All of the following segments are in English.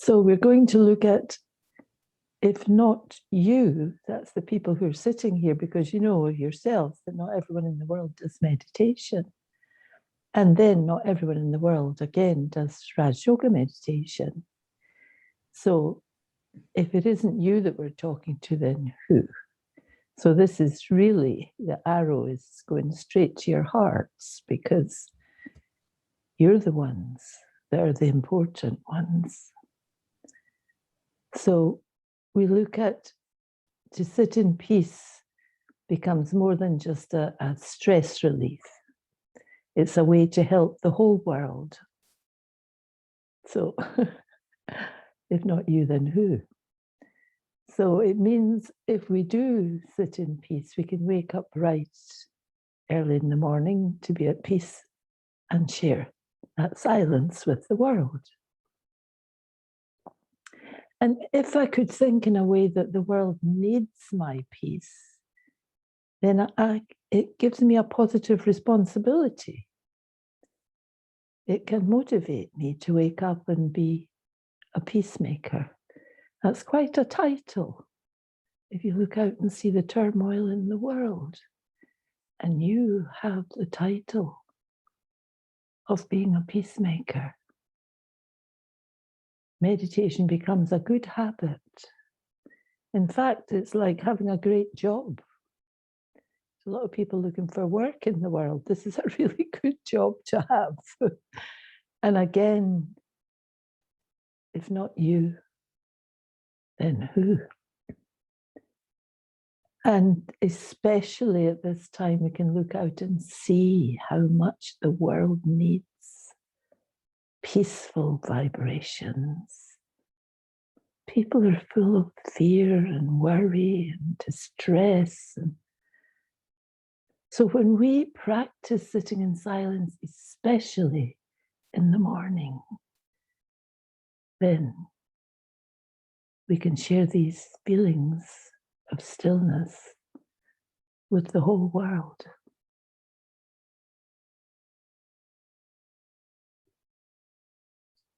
So we're going to look at, if not you, that's the people who are sitting here, because you know yourself that not everyone in the world does meditation. And then not everyone in the world, again, does Raj Yoga meditation. So if it isn't you that we're talking to, then who? So this is really, the arrow is going straight to your hearts, because you're the ones that are the important ones. So we look at, to sit in peace becomes more than just a stress relief. It's a way to help the whole world. So if not you, then who? So it means if we do sit in peace, we can wake up right early in the morning to be at peace and share that silence with the world. And if I could think in a way that the world needs my peace, then it gives me a positive responsibility. It can motivate me to wake up and be a peacemaker. That's quite a title. If you look out and see the turmoil in the world, and you have the title of being a peacemaker, meditation becomes a good habit. In fact, it's like having a great job. There's a lot of people looking for work in the world. This is a really good job to have. And again, if not you, then who? And especially at this time, we can look out and see how much the world needs peaceful vibrations. People are full of fear and worry and distress. And so when we practice sitting in silence, especially in the morning, then we can share these feelings of stillness with the whole world.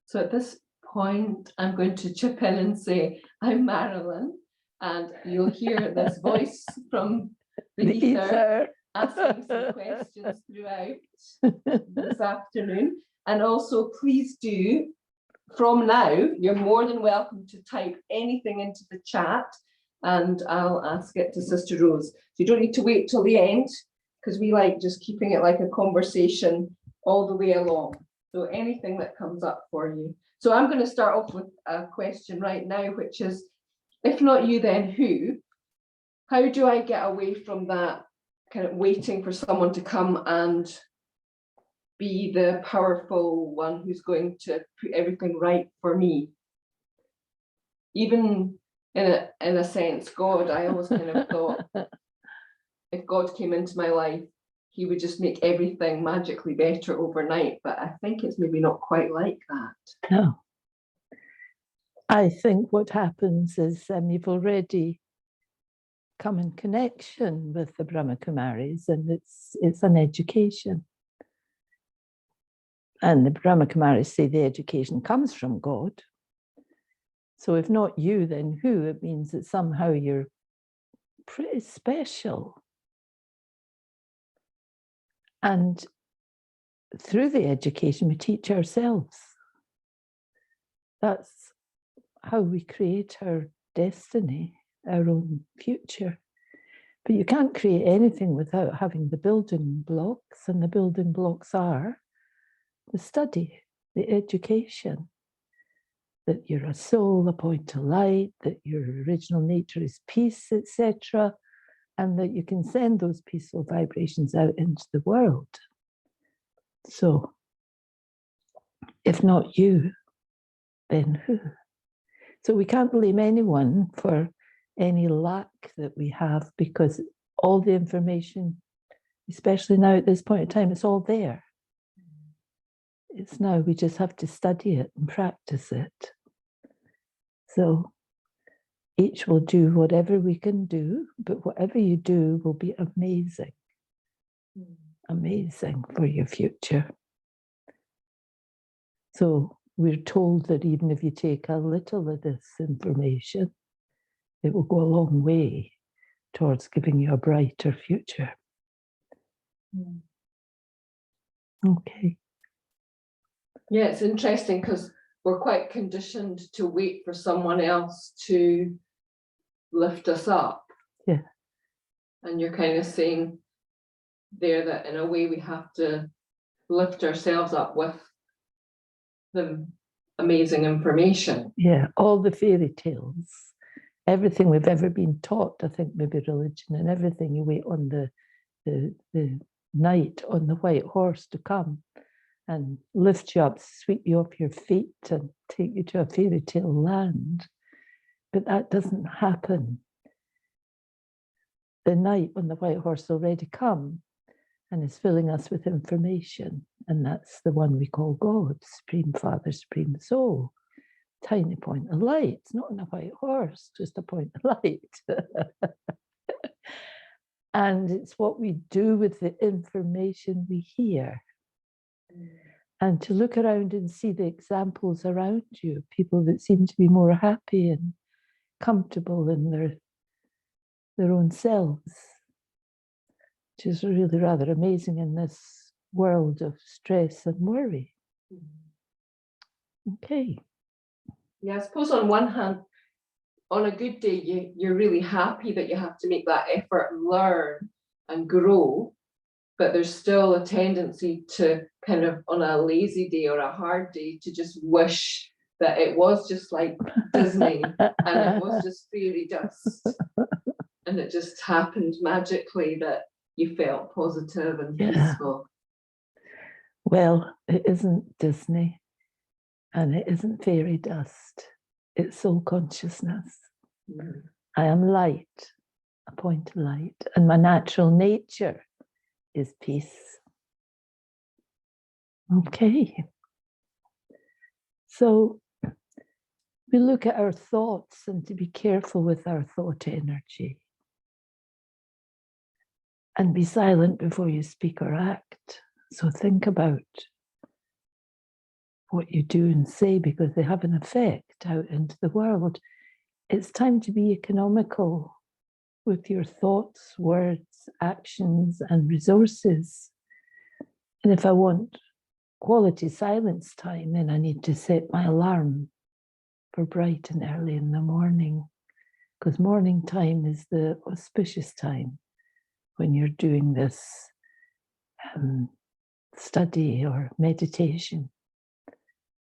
So at this point, I'm going to chip in and say, I'm Marilyn, and you'll hear this voice from the ether asking some questions throughout this afternoon. And also, please do, from now, you're more than welcome to type anything into the chat, and I'll ask it to Sister Rose. So you don't need to wait till the end, because we like just keeping it like a conversation all the way along. So anything that comes up for you. So I'm going to start off with a question right now, which is, if not you, then who? How do I get away from that kind of waiting for someone to come and be the powerful one who's going to put everything right for me? Even in a sense, God, I always kind of thought if God came into my life, he would just make everything magically better overnight. But I think it's maybe not quite like that. No. I think what happens is you've already come in connection with the Brahma Kumaris, and it's an education. And the Brahma Kumaris say the education comes from God. So if not you, then who? It means that somehow you're pretty special. And through the education, we teach ourselves. That's how we create our destiny, our own future. But you can't create anything without having the building blocks, and the building blocks are the study, the education, that you're a soul, a point to light, that your original nature is peace, etc., and that you can send those peaceful vibrations out into the world. So, if not you, then who? So we can't blame anyone for any lack that we have, because all the information, especially now at this point in time, it's all there. It's now, we just have to study it and practice it. So each will do whatever we can do, but whatever you do will be amazing. Amazing for your future. So we're told that even if you take a little of this information, it will go a long way towards giving you a brighter future. Okay. Yeah, it's interesting because we're quite conditioned to wait for someone else to lift us up. Yeah. And you're kind of saying there that in a way we have to lift ourselves up with the amazing information. Yeah, all the fairy tales, everything we've ever been taught, I think maybe religion and everything, you wait on the knight on the white horse to come and lift you up, sweep you off your feet and take you to a fairy tale land. But that doesn't happen. The knight on the white horse already come and is filling us with information. And that's the one we call God, Supreme Father, Supreme Soul. Tiny point of light. It's not on a white horse, just a point of light. And it's what we do with the information we hear. And to look around and see the examples around you, people that seem to be more happy and comfortable in their own selves, which is really rather amazing in this world of stress and worry. Okay. Yeah, I suppose on one hand, on a good day, you're really happy that you have to make that effort and learn and grow, but there's still a tendency to kind of on a lazy day or a hard day to just wish that it was just like Disney and it was just fairy dust and it just happened magically that you felt positive and peaceful. Well, it isn't Disney and it isn't fairy dust. It's soul consciousness. I am light, a point of light, and my natural nature is peace. Okay. So we look at our thoughts and to be careful with our thought energy. And be silent before you speak or act. So think about what you do and say because they have an effect out into the world. It's time to be economical with your thoughts, words, actions, and resources. And if I want quality silence time, then I need to set my alarm for bright and early in the morning, because morning time is the auspicious time when you're doing this study or meditation,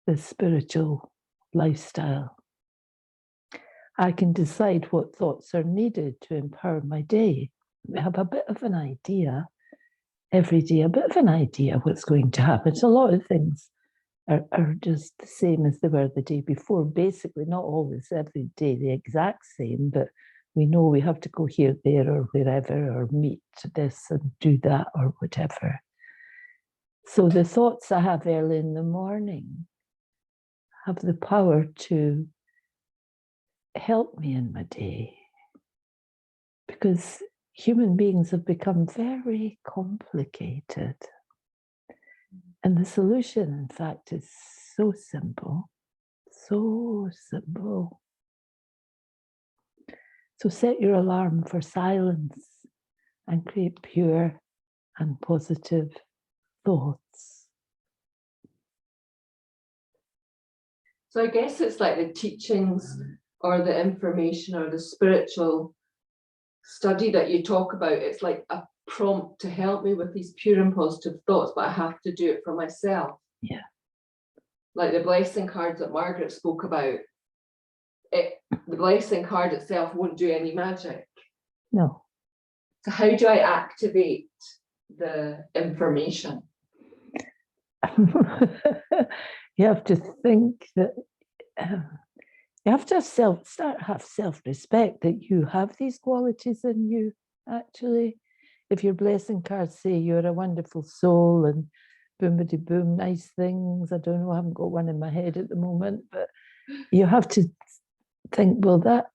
the spiritual lifestyle. I can decide what thoughts are needed to empower my day. I have a bit of an idea every day, a bit of an idea what's going to happen. So a lot of things are just the same as they were the day before. Basically, not always every day the exact same, but we know we have to go here, there, or wherever, or meet this and do that, or whatever. So the thoughts I have early in the morning have the power to help me in my day, because human beings have become very complicated. And the solution, in fact, is so simple, so simple. So set your alarm for silence and create pure and positive thoughts. So I guess it's like the teachings or the information or the spiritual study that you talk about. It's like a prompt to help me with these pure and positive thoughts, but I have to do it for myself. Yeah. Like the blessing cards that Margaret spoke about. The blessing card itself won't do any magic. No. So how do I activate the information? You have to think that you have to have self-respect that you have these qualities in you. Actually, if your blessing cards say you're a wonderful soul and boomity boom, nice things. I don't know, I haven't got one in my head at the moment, but you have to think, well, that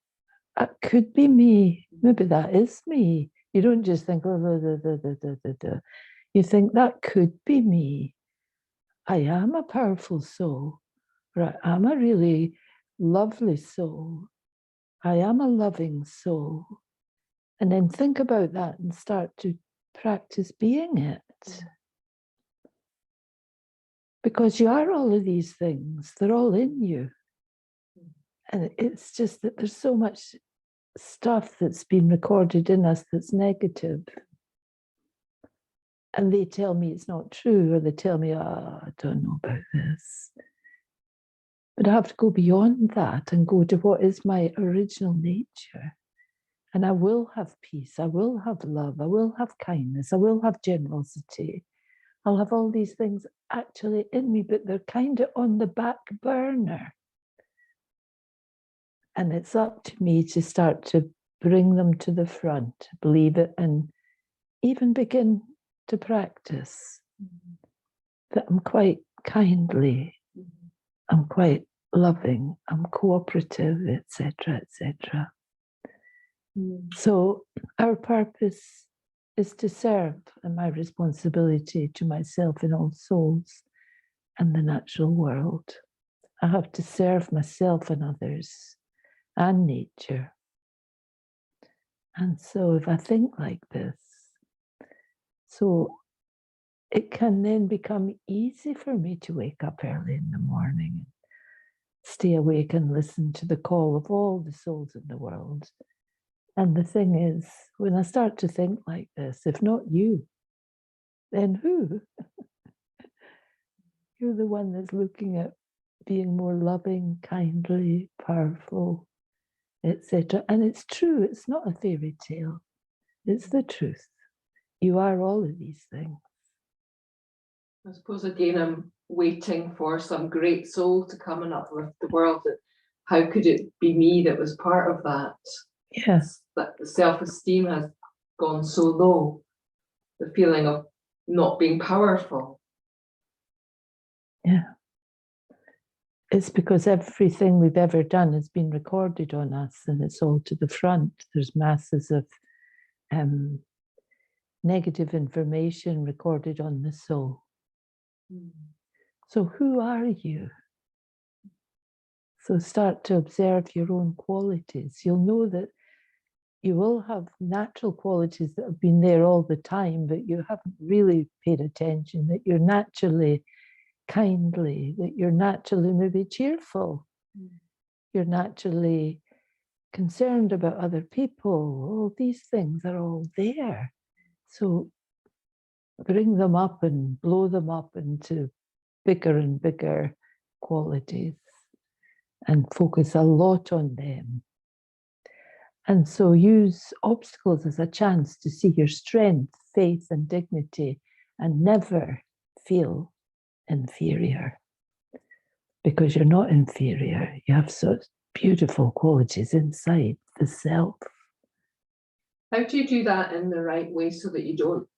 could be me. Maybe that is me. You don't just think, oh, you think that could be me. I am a powerful soul, right, I'm a really lovely soul. I am a loving soul. And then think about that and start to practice being it. Because you are all of these things, they're all in you. And it's just that there's so much stuff that's been recorded in us that's negative. And they tell me it's not true, or they tell me, oh, I don't know about this. But I have to go beyond that and go to what is my original nature. And I will have peace, I will have love, I will have kindness, I will have generosity. I'll have all these things actually in me, but they're kind of on the back burner. And it's up to me to start to bring them to the front, believe it, and even begin to practice that I'm quite kindly, I'm quite loving, I'm cooperative, etc., etc. So our purpose is to serve, and my responsibility to myself and all souls and the natural world. I have to serve myself and others and nature. And so if I think like this, so it can then become easy for me to wake up early in the morning, stay awake and listen to the call of all the souls in the world. And the thing is, when I start to think like this, if not you, then who? You're the one that's looking at being more loving, kindly, powerful, etc. And it's true, it's not a fairy tale. It's the truth. You are all of these things. I suppose again, I'm waiting for some great soul to come and uplift the world. How could it be me that was part of that? Yes. That the self-esteem has gone so low, the feeling of not being powerful. Yeah. It's because everything we've ever done has been recorded on us, and it's all to the front. There's masses of negative information recorded on the soul. So who are you? So start to observe your own qualities. You'll know that you will have natural qualities that have been there all the time, but you haven't really paid attention, that you're naturally kindly, that you're naturally maybe cheerful, you're naturally concerned about other people. All these things are all there. So bring them up and blow them up into bigger and bigger qualities and focus a lot on them. And so use obstacles as a chance to see your strength, faith, and dignity, and never feel inferior. Because you're not inferior. You have such beautiful qualities inside the self. How do you do that in the right way so that you don't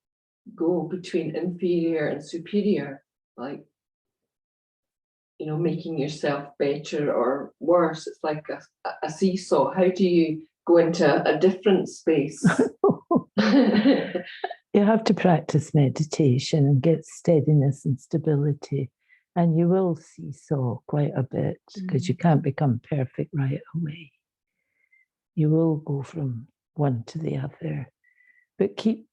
go between inferior and superior? Like, you know, making yourself better or worse. It's like a seesaw. How do you go into a different space? You have to practice meditation and get steadiness and stability. And you will seesaw quite a bit because you can't become perfect right away. You will go from one to the other, but keep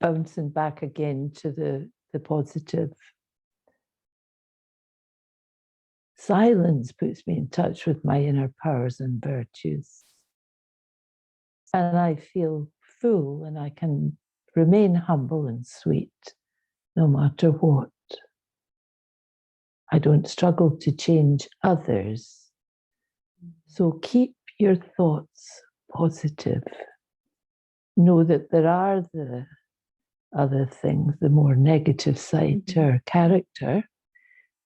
bouncing back again to the positive. Silence puts me in touch with my inner powers and virtues. And I feel full, and I can remain humble and sweet no matter what. I don't struggle to change others. So keep your thoughts positive. Know that there are the other things, the more negative side to our character,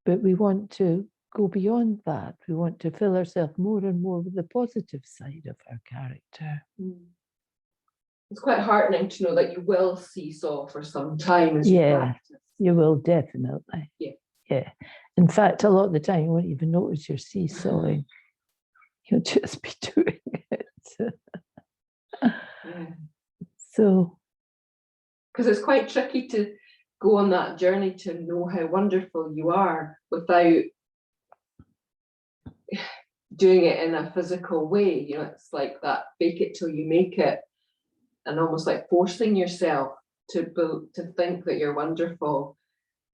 but we want to go beyond that. We want to fill ourselves more and more with the positive side of our character. It's quite heartening to know that you will seesaw for some time as you practice. You will definitely. Yeah. In fact, a lot of the time you won't even notice you're seesawing. You'll just be doing it. So, because it's quite tricky to go on that journey to know how wonderful you are without doing it in a physical way. You know, it's like that fake it till you make it, and almost like forcing yourself to think that you're wonderful.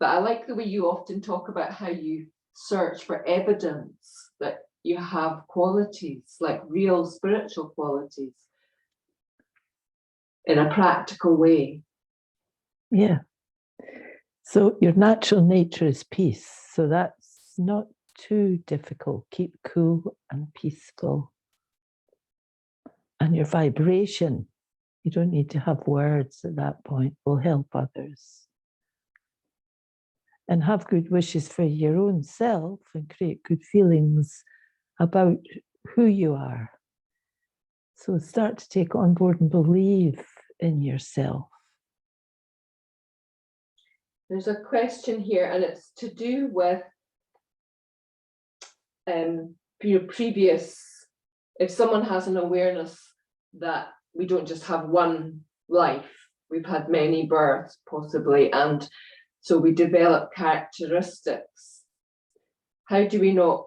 But I like the way you often talk about how you search for evidence that you have qualities, like real spiritual qualities, in a practical way. Yeah. So your natural nature is peace. So that's not too difficult. Keep cool and peaceful. And your vibration, you don't need to have words at that point, will help others. And have good wishes for your own self and create good feelings about who you are. So start to take on board and believe in yourself. There's a question here, and it's to do with previous, if someone has an awareness that we don't just have one life, we've had many births possibly, and so we develop characteristics. How do we not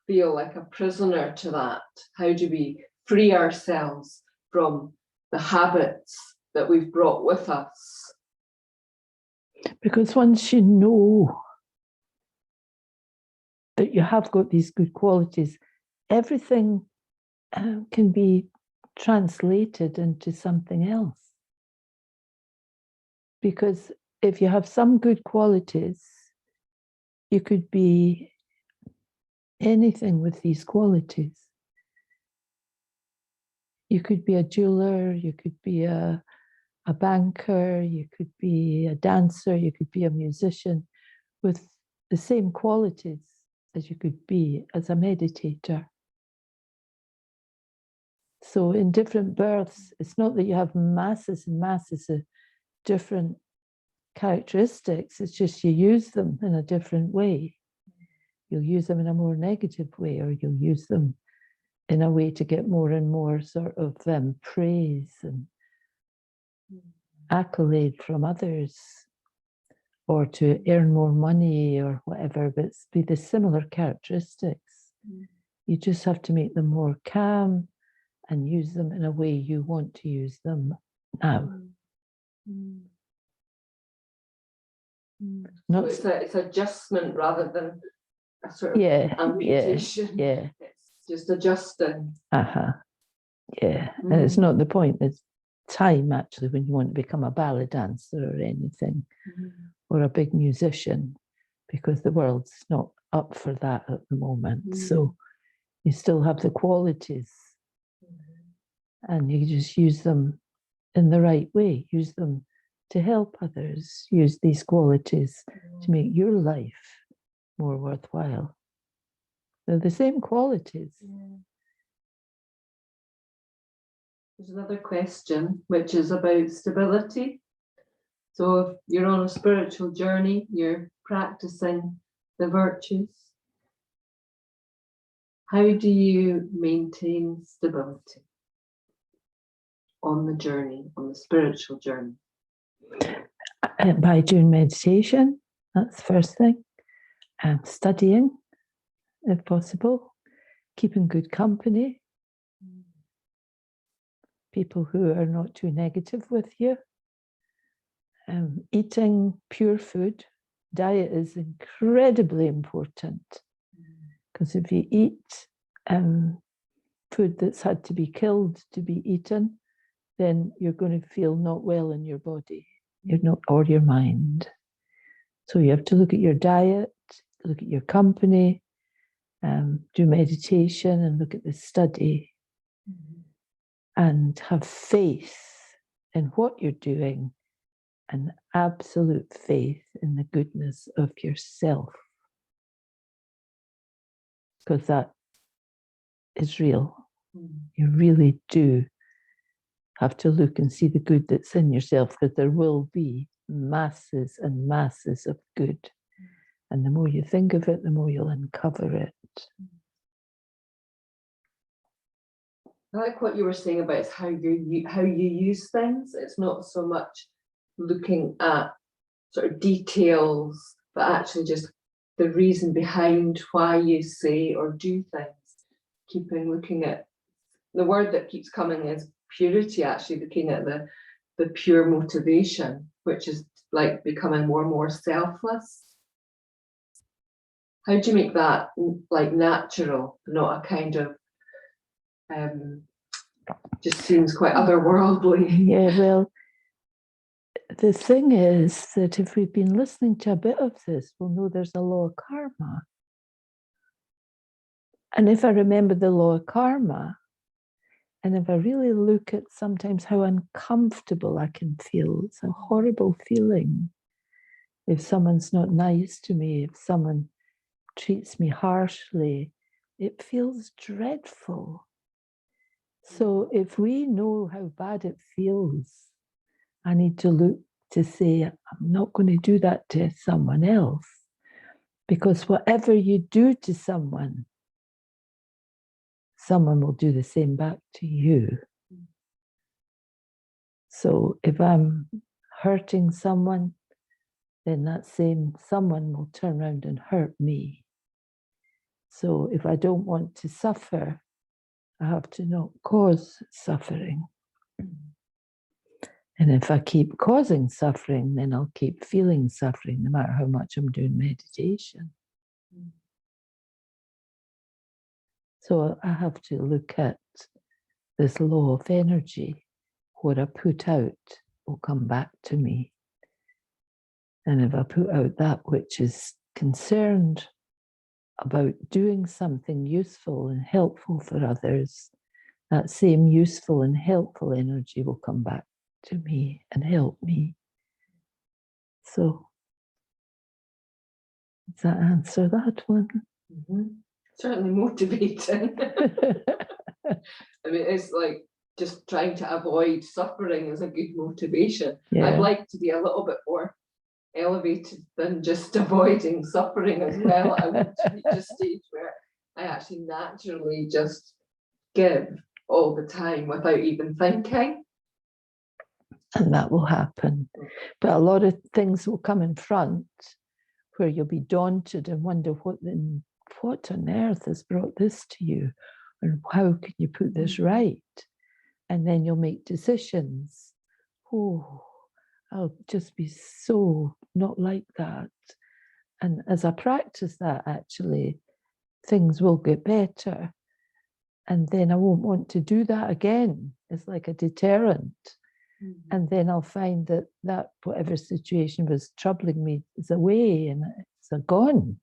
feel like a prisoner to that? How do we free ourselves from the habits that we've brought with us? Because once you know that you have got these good qualities, everything can be translated into something else. Because if you have some good qualities, you could be anything with these qualities. You could be a jeweler, you could be a banker, you could be a dancer, you could be a musician with the same qualities as you could be as a meditator. So in different births, it's not that you have masses and masses of different characteristics, it's just you use them in a different way. You'll use them in a more negative way, or you'll use them in a way to get more and more sort of praise and accolade from others, or to earn more money or whatever, but it's be the similar characteristics. You just have to make them more calm and use them in a way you want to use them now. So it's adjustment rather than a sort of amputation. Yeah. It's just adjusting. Yeah. And it's not the point. There's time actually when you want to become a ballet dancer or anything, or a big musician, because the world's not up for that at the moment. So you still have the qualities, and you just use them in the right way. Use them to help others. Use these qualities to make your life more worthwhile. They're the same qualities. There's another question, which is about stability. So if you're on a spiritual journey, you're practicing the virtues, how do you maintain stability on the journey, on the spiritual journey? By doing meditation, that's the first thing. And studying, if possible. Keeping good company. People who are not too negative with you. Eating pure food. Diet is incredibly important, because if you eat food that's had to be killed to be eaten, then you're going to feel not well in your body, or your mind. So you have to look at your diet, look at your company, do meditation and look at the study, and have faith in what you're doing, and absolute faith in the goodness of yourself, because that is real. You really do have to look and see the good that's in yourself, because there will be masses and masses of good. And the more you think of it, the more you'll uncover it. I like what you were saying about how you use things. It's not so much looking at sort of details, but actually just the reason behind why you say or do things. Keeping looking at the word that keeps coming is purity, actually looking at the pure motivation, which is like becoming more and more selfless. How do you make that like natural, not a kind of just seems quite otherworldly? Yeah, well, the thing is that if we've been listening to a bit of this, we'll know there's a law of karma. And if I remember the law of karma, and if I really look at sometimes how uncomfortable I can feel, it's a horrible feeling. If someone's not nice to me, if someone treats me harshly, it feels dreadful. So if we know how bad it feels, I need to look to say, I'm not going to do that to someone else. Because whatever you do to someone, someone will do the same back to you. So if I'm hurting someone, then that same someone will turn around and hurt me. So if I don't want to suffer, I have to not cause suffering. And if I keep causing suffering, then I'll keep feeling suffering no matter how much I'm doing meditation. So I have to look at this law of energy. What I put out will come back to me. And if I put out that which is concerned about doing something useful and helpful for others, that same useful and helpful energy will come back to me and help me. So, does that answer that one? Mm-hmm. Certainly motivating. I mean, it's like just trying to avoid suffering is a good motivation. Yeah. I'd like to be a little bit more elevated than just avoiding suffering as well. I want to reach a stage where I actually naturally just give all the time without even thinking. And that will happen. But a lot of things will come in front where you'll be daunted and wonder what on earth has brought this to you, and how can you put this right? And then you'll make decisions. Oh, I'll just be so not like that. And as I practice that, actually, things will get better. And then I won't want to do that again. It's like a deterrent. And then I'll find that whatever situation was troubling me is away and it's gone.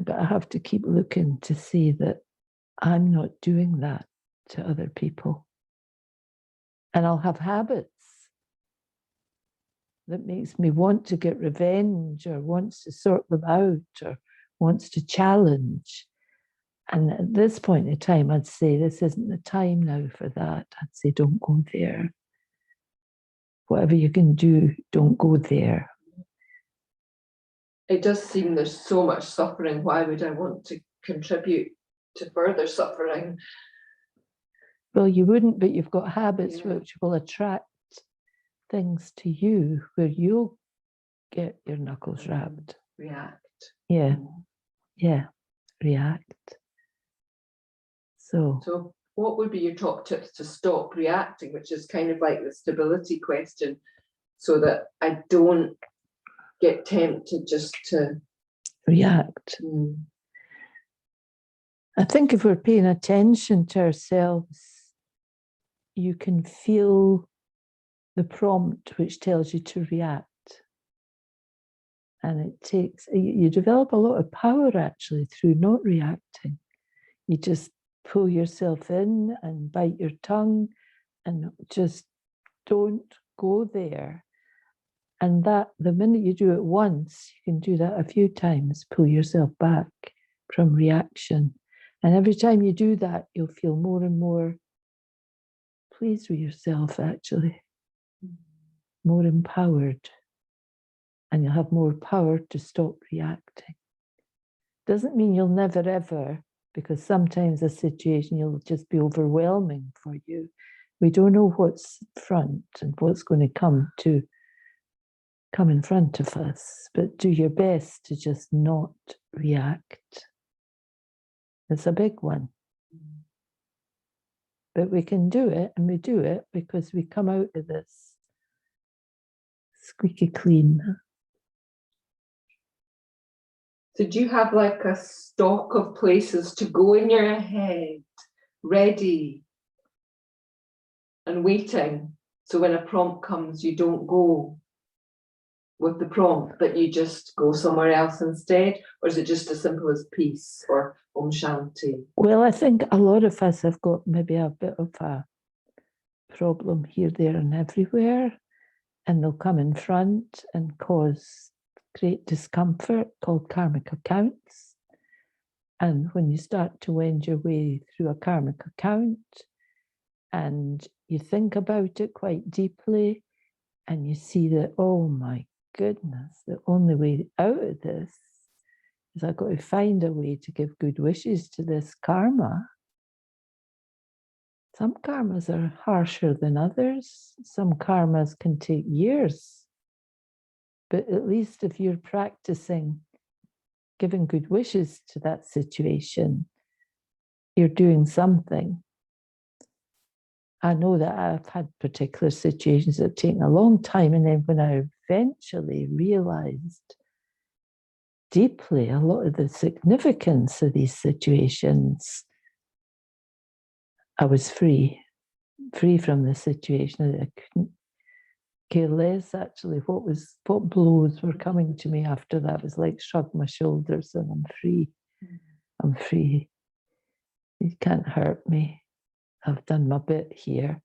But I have to keep looking to see that I'm not doing that to other people. And I'll have habits that makes me want to get revenge or wants to sort them out or wants to challenge. And at this point in time, I'd say this isn't the time now for that. I'd say don't go there. Whatever you can do, don't go there. It does seem there's so much suffering. Why would I want to contribute to further suffering? Well, you wouldn't, but you've got habits which will attract things to you where you'll get your knuckles wrapped. React. Yeah. Yeah. React. So what would be your top tips to stop reacting, which is kind of like the stability question, so that I don't get tempted just to react? I think if we're paying attention to ourselves, you can feel the prompt which tells you to react. And you develop a lot of power actually through not reacting. You just pull yourself in and bite your tongue and just don't go there. And that the minute you do it once, you can do that a few times, pull yourself back from reaction. And every time you do that, you'll feel more and more pleased with yourself, actually, more empowered. And you'll have more power to stop reacting. Doesn't mean you'll never ever, because sometimes a situation will just be overwhelming for you. We don't know what's front and what's going to come to come in front of us, but do your best to just not react. It's a big one. But we can do it, and we do it because we come out of this squeaky clean. So do you have like a stock of places to go in your head, ready and waiting? So when a prompt comes, you don't go with the prompt, but you just go somewhere else instead? Or is it just as simple as peace or Om Shanti? Well, I think a lot of us have got maybe a bit of a problem here, there, and everywhere, and they'll come in front and cause great discomfort called karmic accounts. And when you start to wend your way through a karmic account and you think about it quite deeply and you see that, oh my goodness, the only way out of this is I've got to find a way to give good wishes to this karma. Some karmas are harsher than others. Some karmas can take years. But at least if you're practicing giving good wishes to that situation, you're doing something. I know that I've had particular situations that have taken a long time, and then when I eventually realized deeply a lot of the significance of these situations, I was free from the situation. I couldn't care less actually what blows were coming to me after that. It was like shrug my shoulders and I'm free. I'm free. You can't hurt me. I've done my bit here.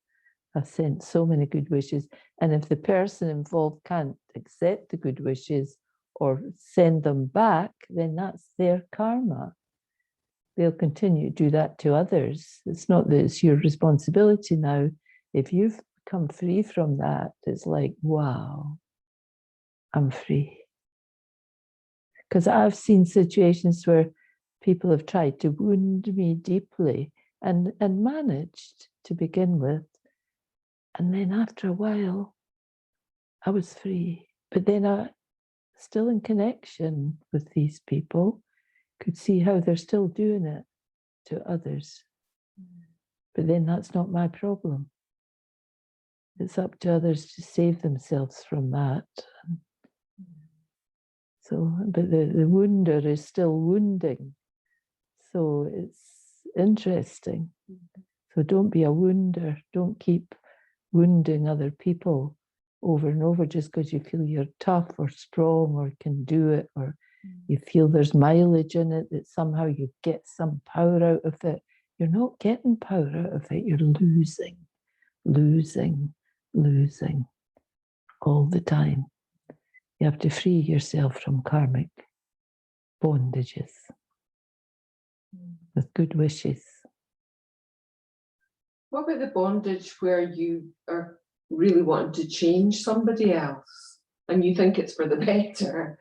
I've sent so many good wishes. And if the person involved can't accept the good wishes or send them back, then that's their karma. They'll continue to do that to others. It's not that it's your responsibility now. If you've come free from that, it's like, wow, I'm free. Because I've seen situations where people have tried to wound me deeply and managed to begin with. And then after a while, I was free. But then I, still in connection with these people, could see how they're still doing it to others. But then that's not my problem. It's up to others to save themselves from that. So, but the wounder is still wounding. So it's interesting. So don't be a wounder. Don't keep wounding other people over and over just because you feel you're tough or strong or can do it, or you feel there's mileage in it, that somehow you get some power out of it. You're not getting power out of it. You're losing, losing, losing all the time. You have to free yourself from karmic bondages with good wishes. What about the bondage where you are really wanting to change somebody else and you think it's for the better,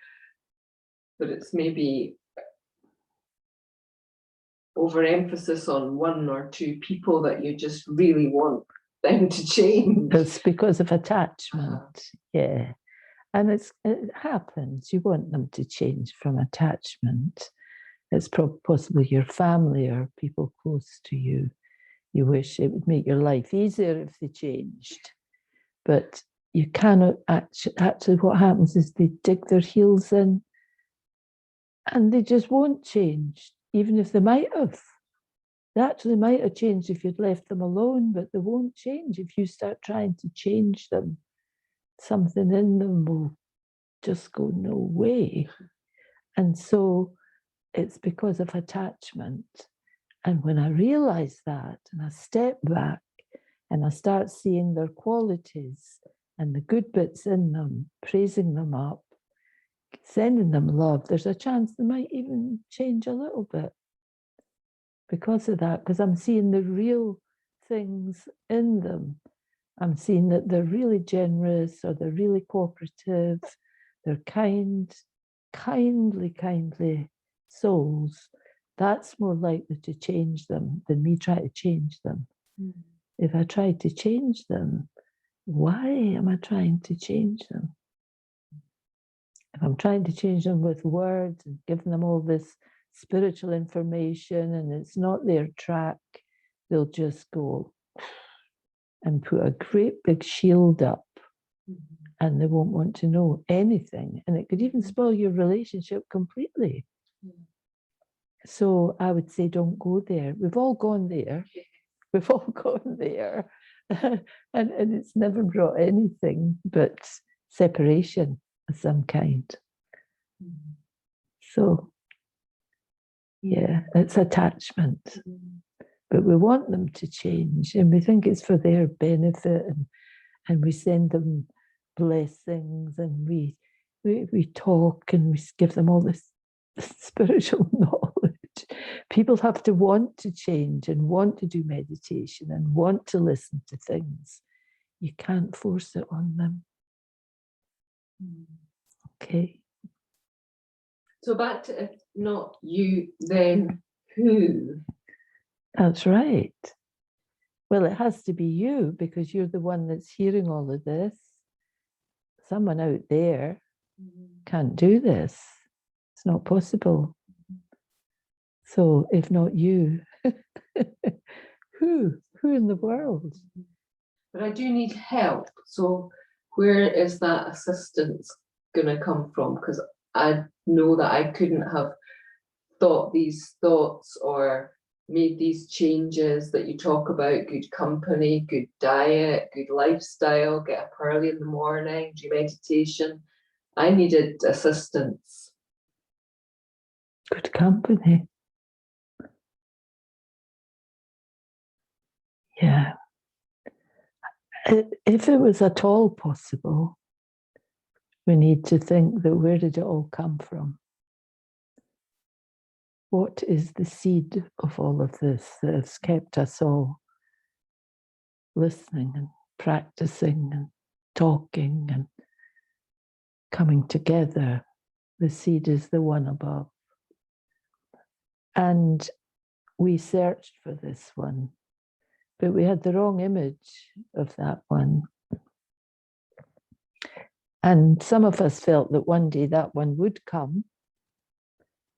but it's maybe overemphasis on one or two people that you just really want them to change? It's because of attachment, yeah. And it happens. You want them to change from attachment. It's possibly your family or people close to you. You wish it would make your life easier if they changed. But you cannot actually, what happens is they dig their heels in and they just won't change, even if they might have. They actually might have changed if you'd left them alone, but they won't change if you start trying to change them. Something in them will just go, no way. And so it's because of attachment. And when I realize that and I step back and I start seeing their qualities and the good bits in them, praising them up, sending them love, there's a chance they might even change a little bit because of that, because I'm seeing the real things in them. I'm seeing that they're really generous, or they're really cooperative, they're kindly souls. That's more likely to change them than me try to change them. If I try to change them, why am I trying to change them? If I'm trying to change them with words and giving them all this spiritual information and it's not their track, they'll just go and put a great big shield up and they won't want to know anything. And it could even spoil your relationship completely. So I would say, don't go there. We've all gone there. We've all gone there. and it's never brought anything but separation of some kind. So, yeah, it's attachment. But we want them to change and we think it's for their benefit and we send them blessings and we talk and we give them all this spiritual knowledge. People have to want to change and want to do meditation and want to listen to things. You can't force it on them. Okay. So back to if not you, then who? That's right. Well, it has to be you because you're the one that's hearing all of this. Someone out there can't do this. It's not possible. So if not you, who in the world? But I do need help. So where is that assistance going to come from? Because I know that I couldn't have thought these thoughts or made these changes that you talk about: good company, good diet, good lifestyle, get up early in the morning, do meditation. I needed assistance. Good company. Yeah. If it was at all possible, we need to think that where did it all come from? What is the seed of all of this that has kept us all listening and practicing and talking and coming together? The seed is the one above. And we searched for this one, but we had the wrong image of that one. And some of us felt that one day that one would come,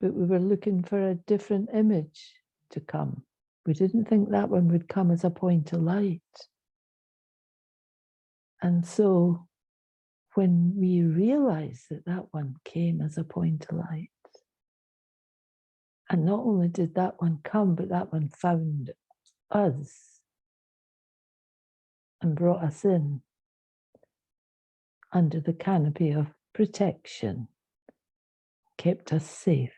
but we were looking for a different image to come. We didn't think that one would come as a point of light. And so when we realized that that one came as a point of light, and not only did that one come, but that one found us and brought us in under the canopy of protection, kept us safe.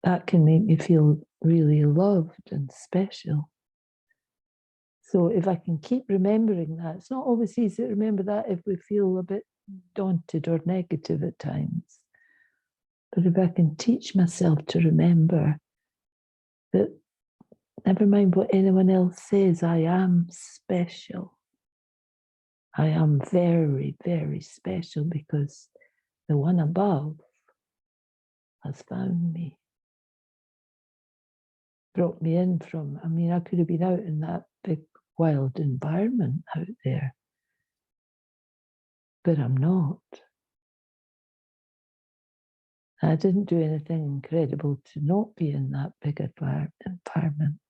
That can make me feel really loved and special. So if I can keep remembering that, it's not always easy to remember that if we feel a bit daunted or negative at times. But if I can teach myself to remember that never mind what anyone else says, I am special. I am very, very special because the one above has found me. Brought me in from, I could have been out in that big wild environment out there, but I'm not. I didn't do anything incredible to not be in that big environment.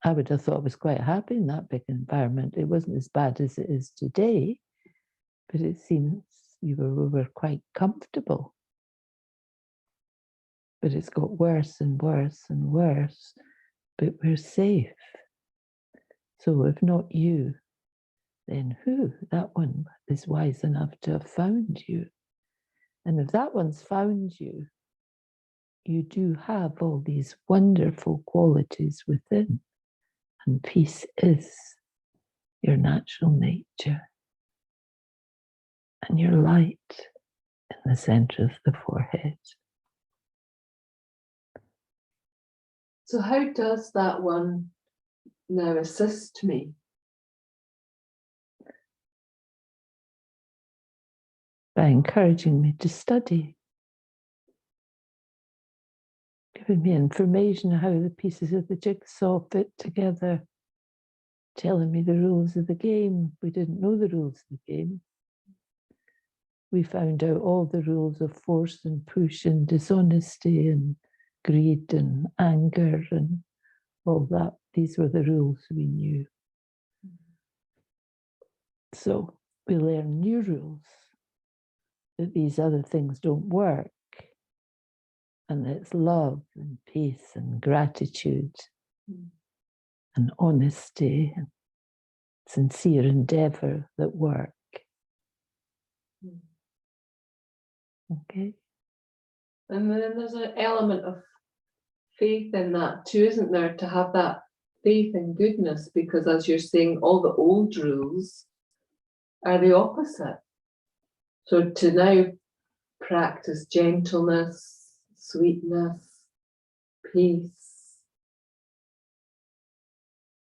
I would have thought I was quite happy in that big environment. It wasn't as bad as it is today, but it seems we were quite comfortable. But it's got worse and worse and worse, but we're safe. So if not you, then who? That one is wise enough to have found you. And if that one's found you, you do have all these wonderful qualities within. And peace is your natural nature. And your light in the center of the forehead. So how does that one now assist me? By encouraging me to study, giving me information on how the pieces of the jigsaw fit together, telling me the rules of the game. We didn't know the rules of the game. We found out all the rules of force and push and dishonesty and greed and anger and all that. These were the rules we knew. So we learn new rules, that these other things don't work. And it's love and peace and gratitude and honesty and sincere endeavour that work. Okay. And then there's an element of faith in that too, isn't there? To have that faith in goodness, because as you're saying, all the old rules are the opposite. So to now practice gentleness, sweetness, peace.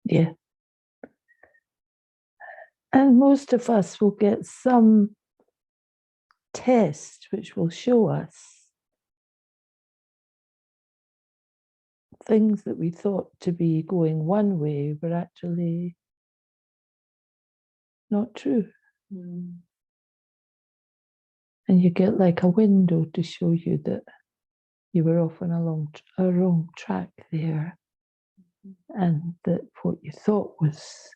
Yeah. And most of us will get some test which will show us things that we thought to be going one way were actually not true. And you get like a window to show you that you were off on a wrong track there, and that what you thought was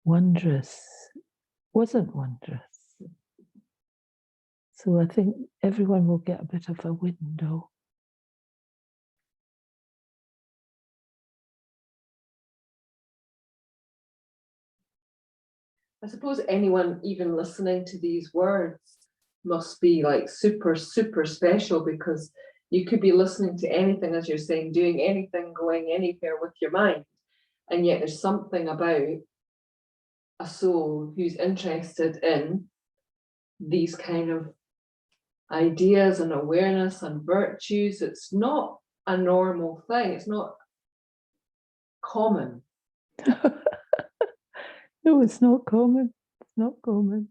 wondrous wasn't wondrous. So I think everyone will get a bit of a window. I suppose anyone even listening to these words must be like super, super special, because you could be listening to anything, as you're saying, doing anything, going anywhere with your mind. And yet there's something about a soul who's interested in these kind of ideas and awareness and virtues. It's not a normal thing. It's not common. No, it's not common. It's not common.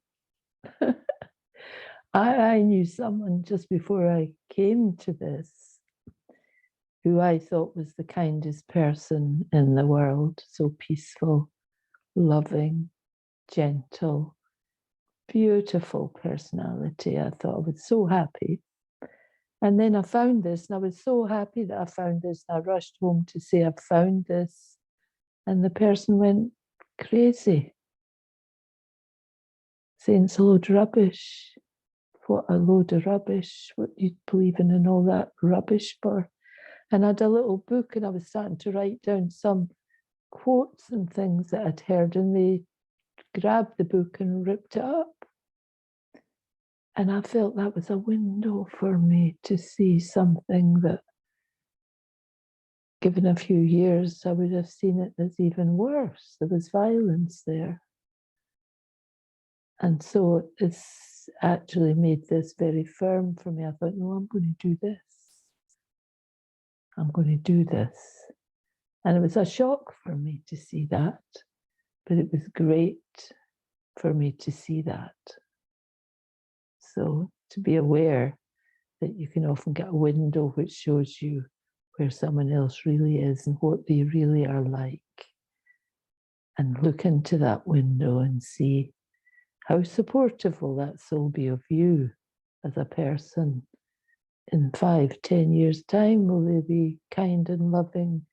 I knew someone just before I came to this who I thought was the kindest person in the world, so peaceful, loving, gentle, beautiful personality. I thought I was so happy. And then I found this, and I was so happy that I found this. And I rushed home to say, I've found this. And the person went crazy, saying it's a load of rubbish. What a load of rubbish. What you believe in and all that rubbish for. And I had a little book, and I was starting to write down some quotes and things that I'd heard, and they grabbed the book and ripped it up. And I felt that was a window for me to see something that, given a few years, I would have seen it as even worse. There was violence there. And so it's actually made this very firm for me. I thought, no, I'm going to do this. I'm going to do this. And it was a shock for me to see that, but it was great for me to see that. So to be aware that you can often get a window which shows you where someone else really is and what they really are like. And look into that window and see how supportive will that soul be of you as a person. In 5, 10 years' time, will they be kind and loving?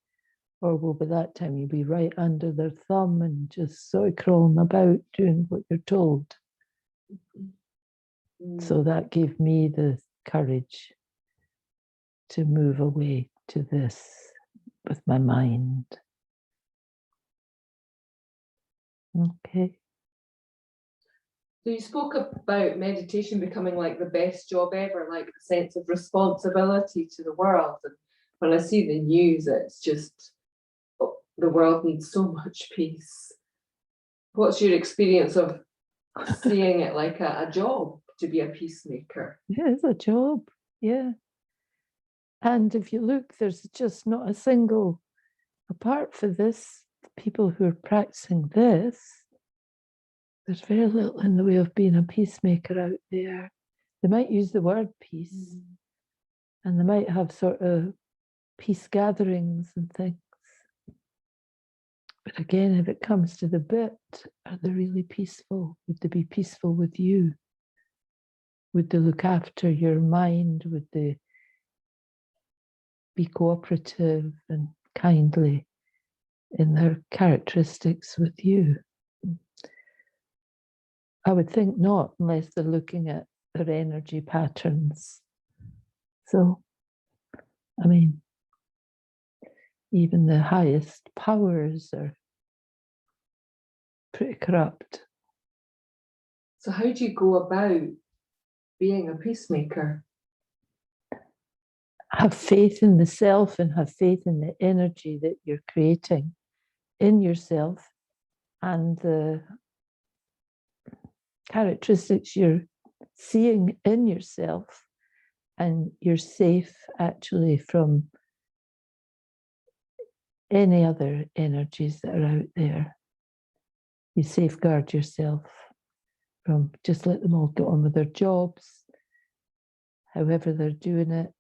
Or will by that time you be right under their thumb and just sort of crawling about doing what you're told? So that gave me the courage to move away to this with my mind. Okay. So you spoke about meditation becoming like the best job ever, like a sense of responsibility to the world. And when I see the news, it's just, oh, the world needs so much peace. What's your experience of seeing it like a job to be a peacemaker? Yeah, it's a job. Yeah. And if you look, there's just not a single, apart from this, people who are practicing this, there's very little in the way of being a peacemaker out there. They might use the word peace, and they might have sort of peace gatherings and things. But again, if it comes to the bit, are they really peaceful? Would they be peaceful with you? Would they look after your mind? Would they be cooperative and kindly in their characteristics with you? I would think not, unless they're looking at their energy patterns. So, I mean, even the highest powers are pretty corrupt. So how do you go about being a peacemaker? Have faith in the self and have faith in the energy that you're creating in yourself and the characteristics you're seeing in yourself, and you're safe actually from any other energies that are out there. You safeguard yourself from, just let them all get on with their jobs, however they're doing it,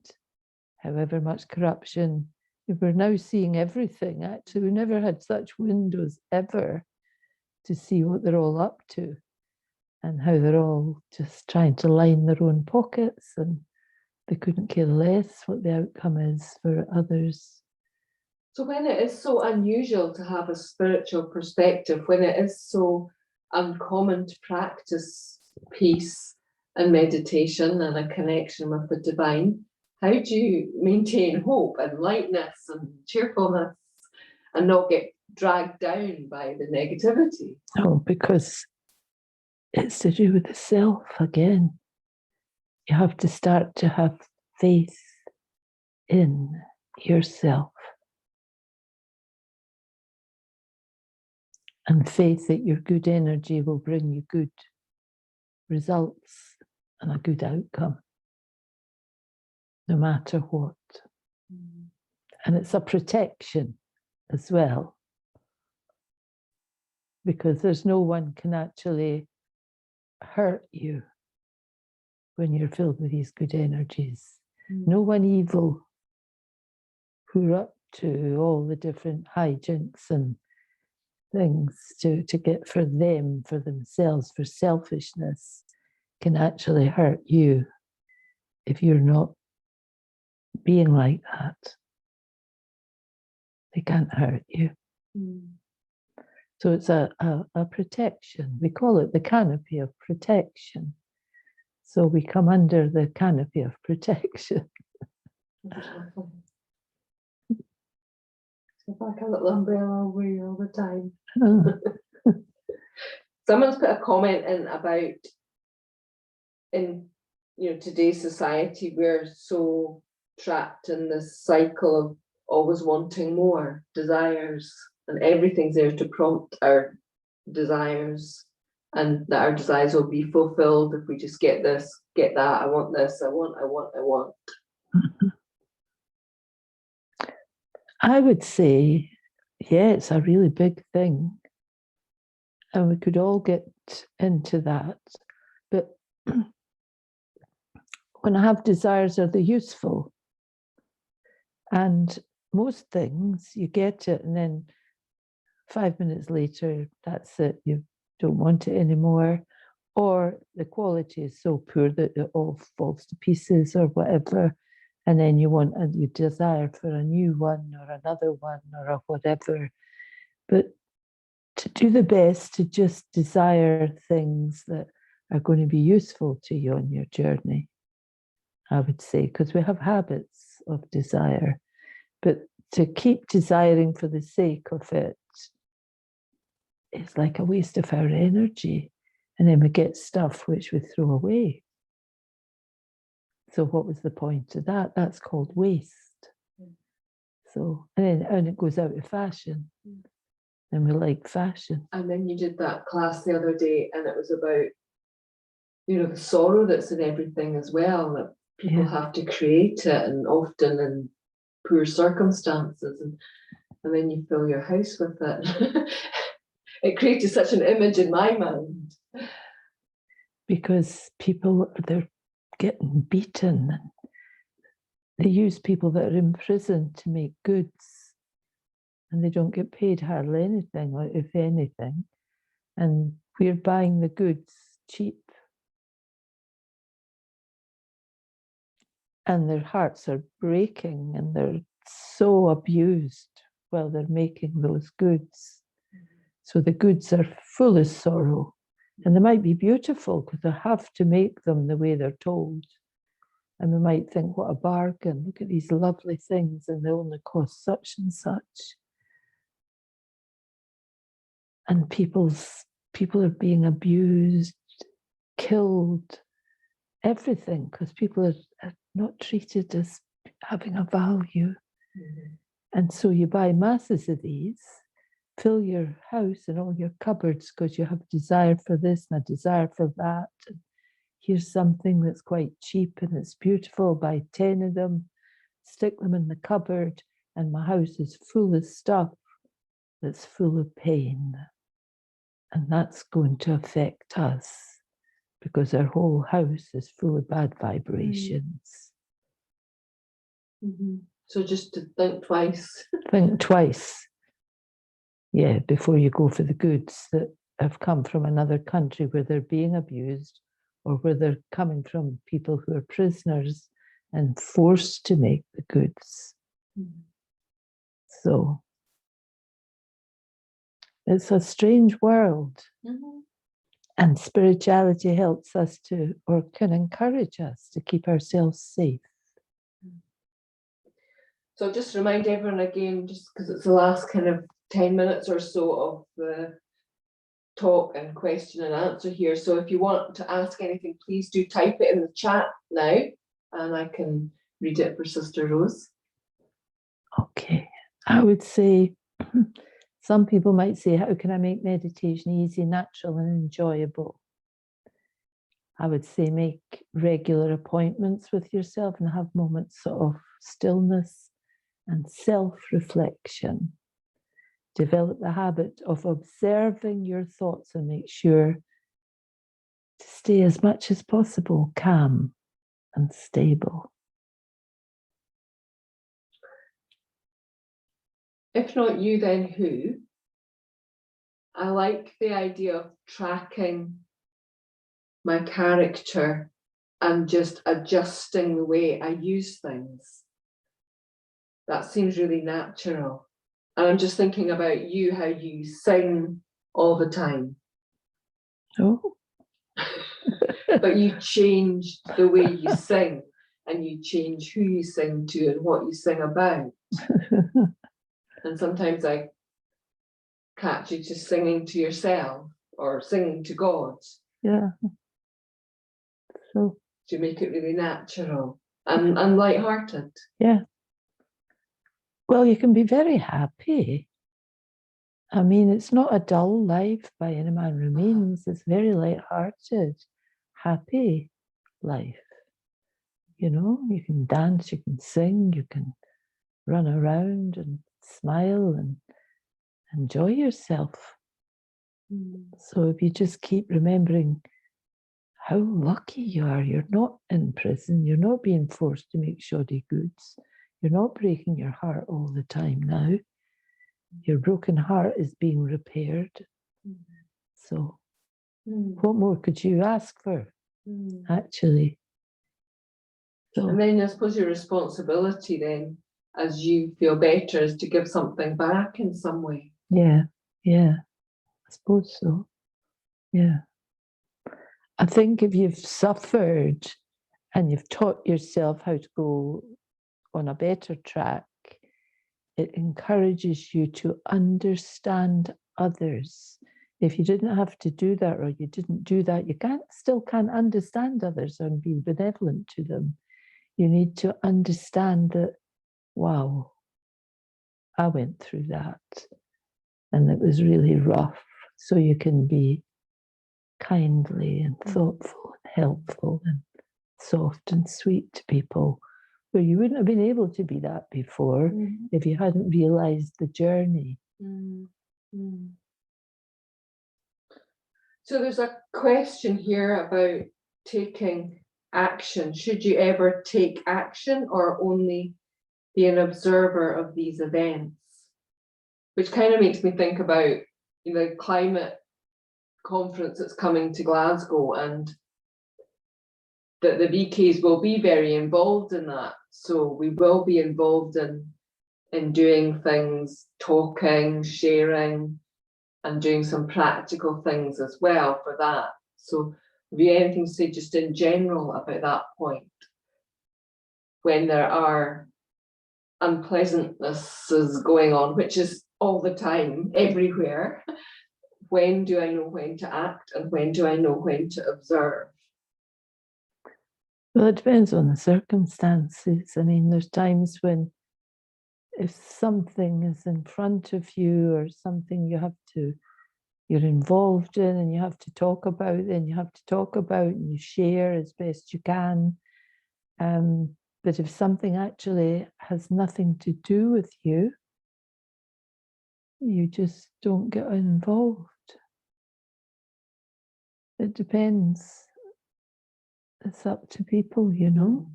however much corruption. We're now seeing everything, actually. We never had such windows ever to see what they're all up to and how they're all just trying to line their own pockets, and they couldn't care less what the outcome is for others. So when it is so unusual to have a spiritual perspective, when it is so uncommon to practice peace and meditation and a connection with the divine, how do you maintain hope and lightness and cheerfulness and not get dragged down by the negativity? Oh, because it's to do with the self again. You have to start to have faith in yourself and faith that your good energy will bring you good results and a good outcome, no matter what. And it's a protection as well, because there's no one can actually hurt you when you're filled with these good energies. No one evil who are up to all the different hijinks and things to get for them, for themselves, for selfishness, can actually hurt you if you're not being like that. They can't hurt you. So it's a protection. We call it the canopy of protection. So we come under the canopy of protection. It's like a little umbrella over you all the time. Someone's put a comment in about, in today's society, we're so trapped in this cycle of always wanting more desires, and everything's there to prompt our desires, and that our desires will be fulfilled if we just get this, get that. I want this, I want. I would say, yeah, it's a really big thing. And we could all get into that. But when I have desires, are they useful? And most things, you get it, and then 5 minutes later, that's it. You don't want it anymore. Or the quality is so poor that it all falls to pieces or whatever. And then you desire for a new one or another one or a whatever. But to do the best, to just desire things that are going to be useful to you on your journey, I would say, because we have habits of desire. But to keep desiring for the sake of it is like a waste of our energy. And then we get stuff which we throw away. So what was the point of that? That's called waste. So, and it goes out of fashion. And we like fashion. And then you did that class the other day, and it was about, the sorrow that's in everything as well, that people have to create it, and often in poor circumstances, and then you fill your house with it. It created such an image in my mind. Because people, they're getting beaten. They use people that are in prison to make goods. and they don't get paid hardly anything, or if anything. And we're buying the goods cheap. And their hearts are breaking and they're so abused while they're making those goods. So the goods are full of sorrow. And they might be beautiful because they have to make them the way they're told. And we might think, what a bargain. Look at these lovely things and they only cost such and such. And people are being abused, killed, everything, because people are not treated as having a value. Mm-hmm. And so you buy masses of these, fill your house and all your cupboards because you have desire for this and a desire for that. And here's something that's quite cheap and it's beautiful, buy 10 of them, stick them in the cupboard, and my house is full of stuff that's full of pain. And that's going to affect us because our whole house is full of bad vibrations. Mm-hmm. So just to think twice. Think twice. Yeah, before you go for the goods that have come from another country where they're being abused or where they're coming from people who are prisoners and forced to make the goods. Mm-hmm. So it's a strange world. Mm-hmm. And spirituality helps us to, or can encourage us to keep ourselves safe. So just remind everyone again, just because it's the last kind of 10 minutes or so of the talk and question and answer here. So if you want to ask anything, please do type it in the chat now and I can read it for Sister Rose. Okay. I would say, some people might say, how can I make meditation easy, natural, and enjoyable? I would say make regular appointments with yourself and have moments of stillness and self-reflection. Develop the habit of observing your thoughts and make sure to stay as much as possible calm and stable. If not you, then who? I like the idea of tracking my character and just adjusting the way I use things. That seems really natural. And I'm just thinking about you, how you sing all the time. Oh. But you change the way you sing and you change who you sing to and what you sing about. And sometimes I catch you just singing to yourself or singing to God. Yeah. So to make it really natural and light-hearted. Yeah. Well, you can be very happy. I mean, it's not a dull life by any man means. It's very light-hearted, happy life. You know, you can dance, you can sing, you can run around and smile and enjoy yourself. So if you just keep remembering how lucky you are, you're not in prison, you're not being forced to make shoddy goods, you're not breaking your heart all the time now. Your broken heart is being repaired. So what more could you ask for, actually? So, and then I suppose your responsibility then, as you feel better, is to give something back in some way. Yeah, I suppose so. Yeah. I think if you've suffered and you've taught yourself how to go on a better track, it encourages you to understand others. If you didn't have to do that or you didn't do that, you still can't understand others and be benevolent to them. You need to understand that, wow, I went through that and it was really rough. So you can be kindly and thoughtful and helpful and soft and sweet to people where you wouldn't have been able to be that before if you hadn't realized the journey. So there's a question here about taking action. Should you ever take action or only be an observer of these events? which kind of makes me think about the climate conference that's coming to Glasgow, and that the VKs will be very involved in that. So we will be involved in doing things, talking, sharing, and doing some practical things as well for that. So have you anything to say just in general about that point? When there are unpleasantnesses going on, which is all the time, everywhere, when do I know when to act and when do I know when to observe? Well, it depends on the circumstances. I mean, there's times when if something is in front of you or something you're involved in and you have to talk about, then you have to talk about and you share as best you can. But if something actually has nothing to do with you, you just don't get involved. It depends. It's up to people, you know.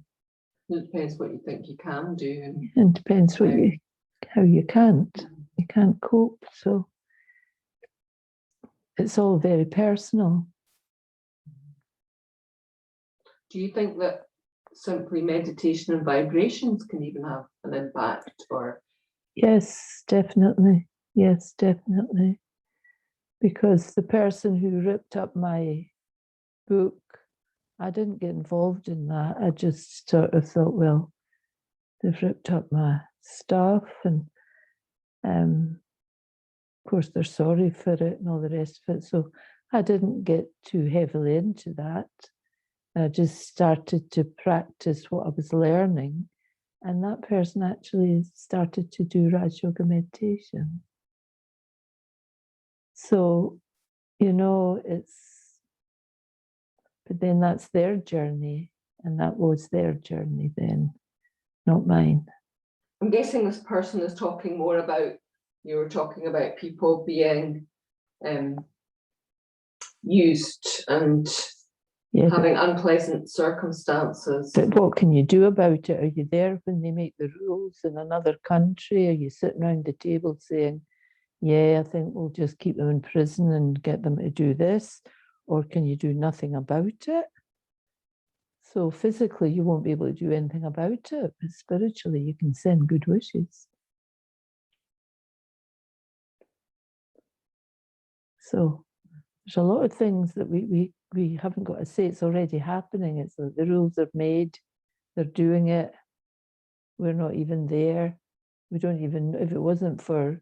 It depends what you think you can do. And depends what how you can't. You can't cope. So it's all very personal. Do you think that simply meditation and vibrations can even have an impact? Or Yes, definitely. Yes, definitely. Because the person who ripped up my book, I didn't get involved in that. I just sort of thought, well, they've ripped up my stuff, and of course they're sorry for it and all the rest of it. So I didn't get too heavily into that. I just started to practice what I was learning, and that person actually started to do Raj Yoga meditation. So, you know, but then that's their journey, and that was their journey then, not mine. I'm guessing this person is talking more about, you were talking about people being used and having unpleasant circumstances. But what can you do about it? Are you there when they make the rules in another country? Are you sitting around the table saying, yeah, I think we'll just keep them in prison and get them to do this? Or can you do nothing about it? So physically, you won't be able to do anything about it, but spiritually, you can send good wishes. So there's a lot of things that we haven't got to say. It's already happening. It's like the rules are made. They're doing it. We're not even there. We don't even, if it wasn't for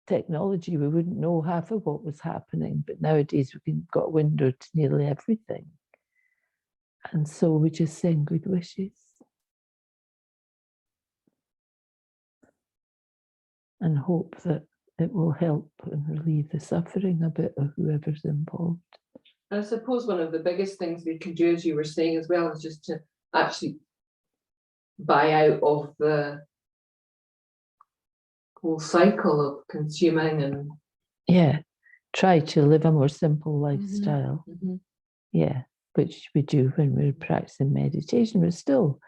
technology, we wouldn't know half of what was happening. But nowadays we've got a window to nearly everything. And so we just send good wishes. And hope that it will help and relieve the suffering a bit of whoever's involved. I suppose one of the biggest things we can do, as you were saying as well, is just to actually buy out of the whole cycle of consuming and try to live a more simple lifestyle. Which we do when we're practicing meditation. We're still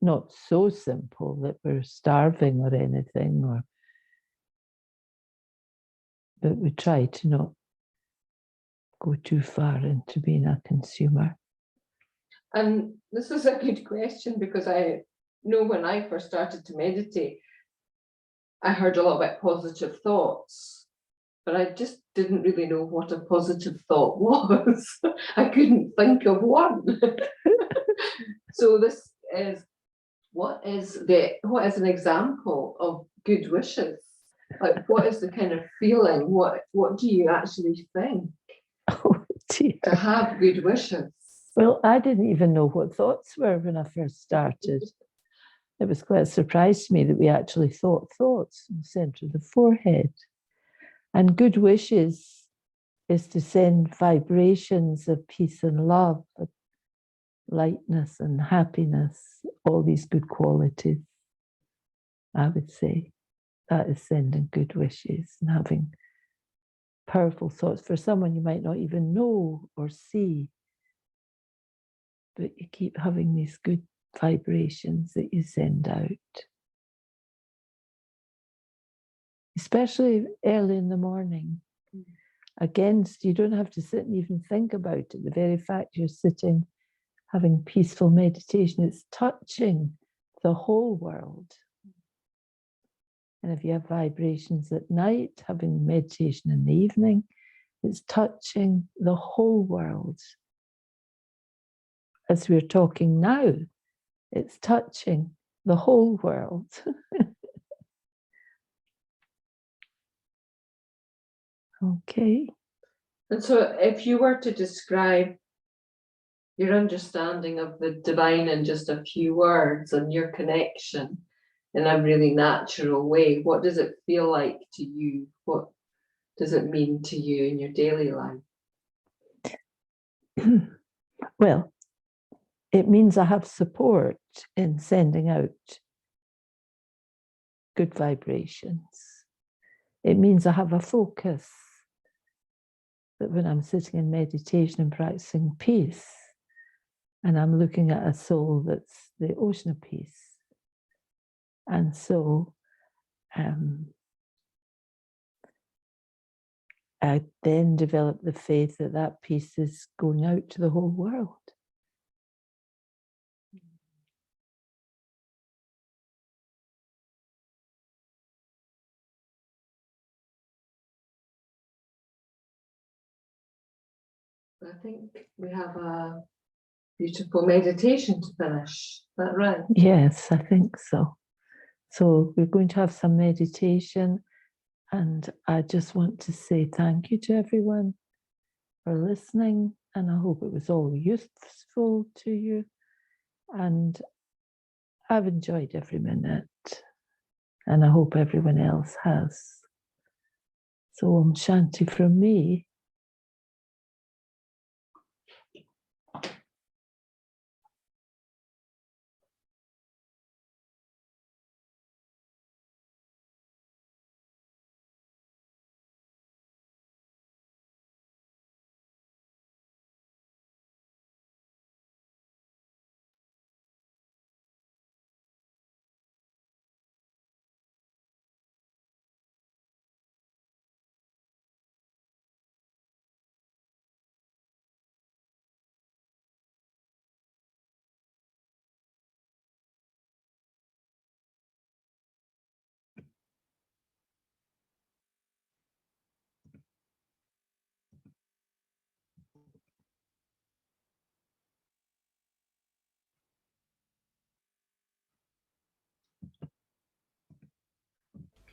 not so simple that we're starving or anything, but we try to not go too far into being a consumer. And this is a good question, because I know when I first started to meditate, I heard a lot about positive thoughts, but I just didn't really know what a positive thought was. I couldn't think of one. So this is, what is an example of good wishes? Like, what is the kind of feeling? What do you actually think? Oh dear. To have good wishes? Well, I didn't even know what thoughts were when I first started. It was quite a surprise to me that we actually thought thoughts in the center of the forehead. And good wishes is to send vibrations of peace and love, of lightness and happiness, all these good qualities. I would say that is sending good wishes and having powerful thoughts for someone you might not even know or see. But you keep having these good vibrations that you send out. especially early in the morning. Against, you don't have to sit and even think about it. The very fact you're sitting, having peaceful meditation, it's touching the whole world. And if you have vibrations at night, having meditation in the evening, it's touching the whole world. As we're talking now, it's touching the whole world. Okay. And so if you were to describe your understanding of the divine in just a few words and your connection in a really natural way, what does it feel like to you? What does it mean to you in your daily life? Well, it means I have support in sending out good vibrations. It means I have a focus, that when I'm sitting in meditation and practicing peace, and I'm looking at a soul that's the ocean of peace. And so I then develop the faith that that peace is going out to the whole world. I think we have a beautiful meditation to finish. Is that right? Yes, I think so. So we're going to have some meditation, and I just want to say thank you to everyone for listening, and I hope it was all useful to you. And I've enjoyed every minute, and I hope everyone else has. So Om Shanti from me.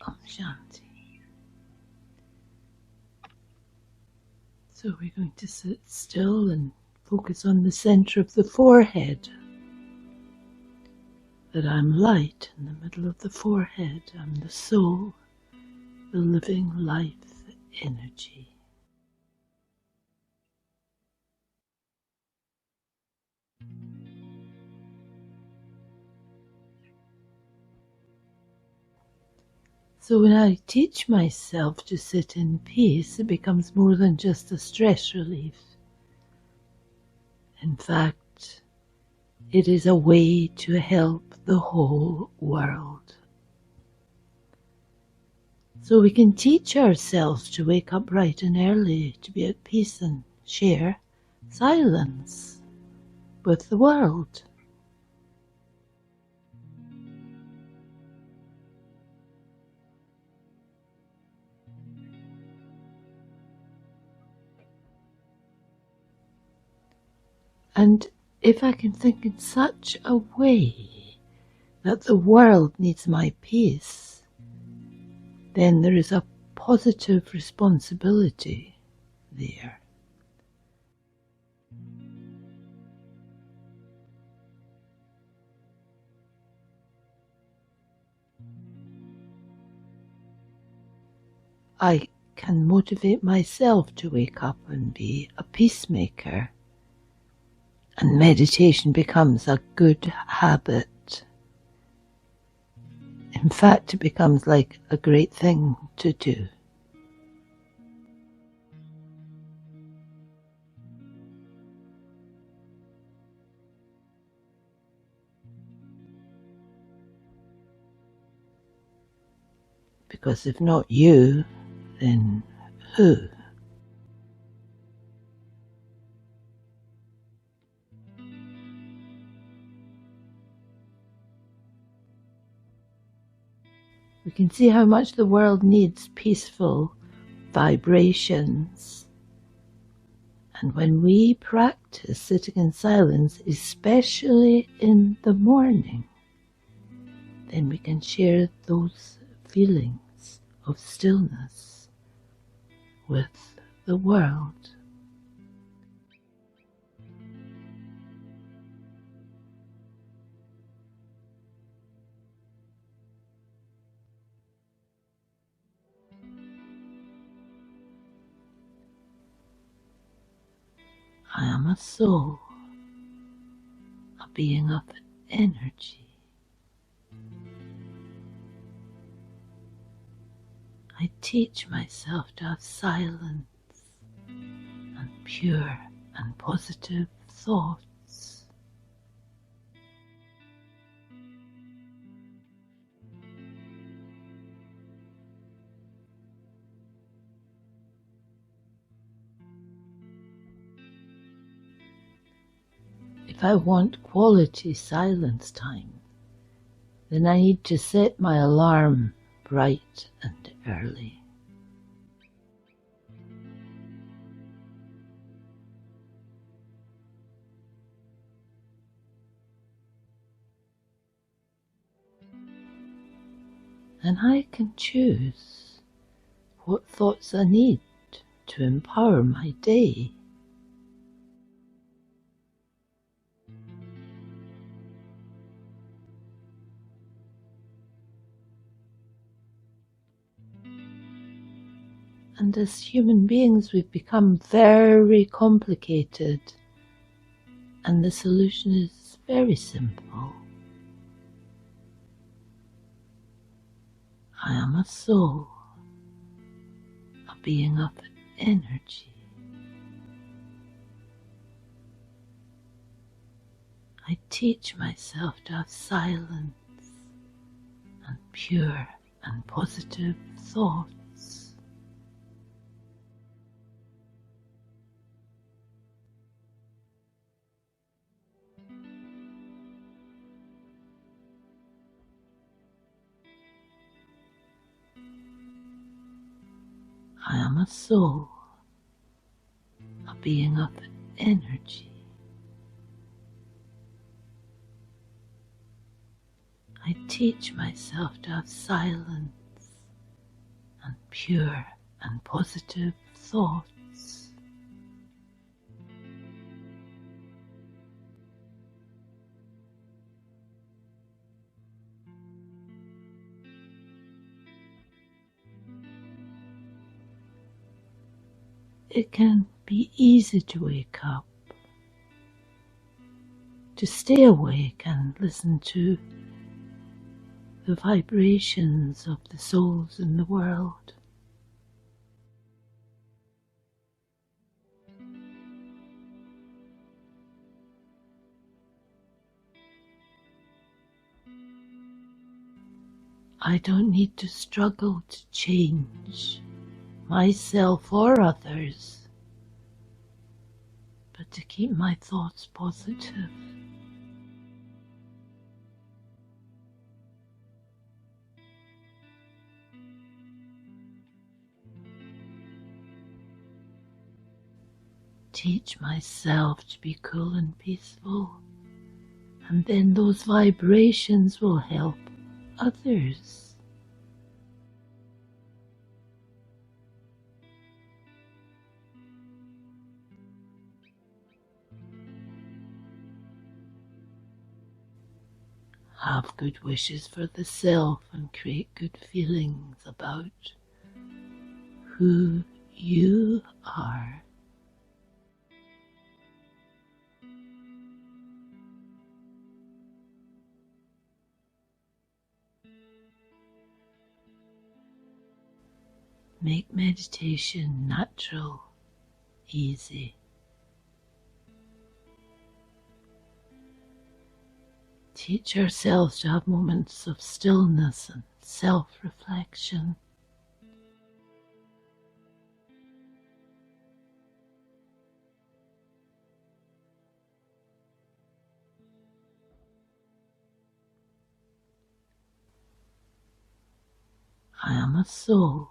Om Shanti. So we're going to sit still and focus on the center of the forehead. That I'm light in the middle of the forehead. I'm the soul, the living life energy. So when I teach myself to sit in peace, it becomes more than just a stress relief. In fact, it is a way to help the whole world. So we can teach ourselves to wake up bright and early, to be at peace and share silence with the world. And if I can think in such a way that the world needs my peace, then there is a positive responsibility there. I can motivate myself to wake up and be a peacemaker. And meditation becomes a good habit. In fact, it becomes like a great thing to do. Because if not you, then who? We can see how much the world needs peaceful vibrations. And when we practice sitting in silence, especially in the morning, then we can share those feelings of stillness with the world. I am a soul, a being of energy. I teach myself to have silence and pure and positive thoughts. If I want quality silence time, then I need to set my alarm bright and early. And I can choose what thoughts I need to empower my day. And as human beings, we've become very complicated, and the solution is very simple. I am a soul, a being of energy. I teach myself to have silence and pure and positive thoughts. I am a soul, a being of energy. I teach myself to have silence and pure and positive thoughts. It can be easy to wake up, to stay awake and listen to the vibrations of the souls in the world. I don't need to struggle to change myself or others, but to keep my thoughts positive. Teach myself to be cool and peaceful, and then those vibrations will help others. Have good wishes for the self and create good feelings about who you are. Make meditation natural, easy. Teach ourselves to have moments of stillness and self-reflection. I am a soul,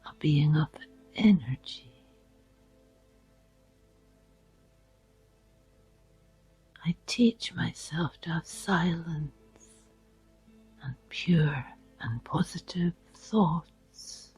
a being of energy. I teach myself to have silence and pure and positive thoughts.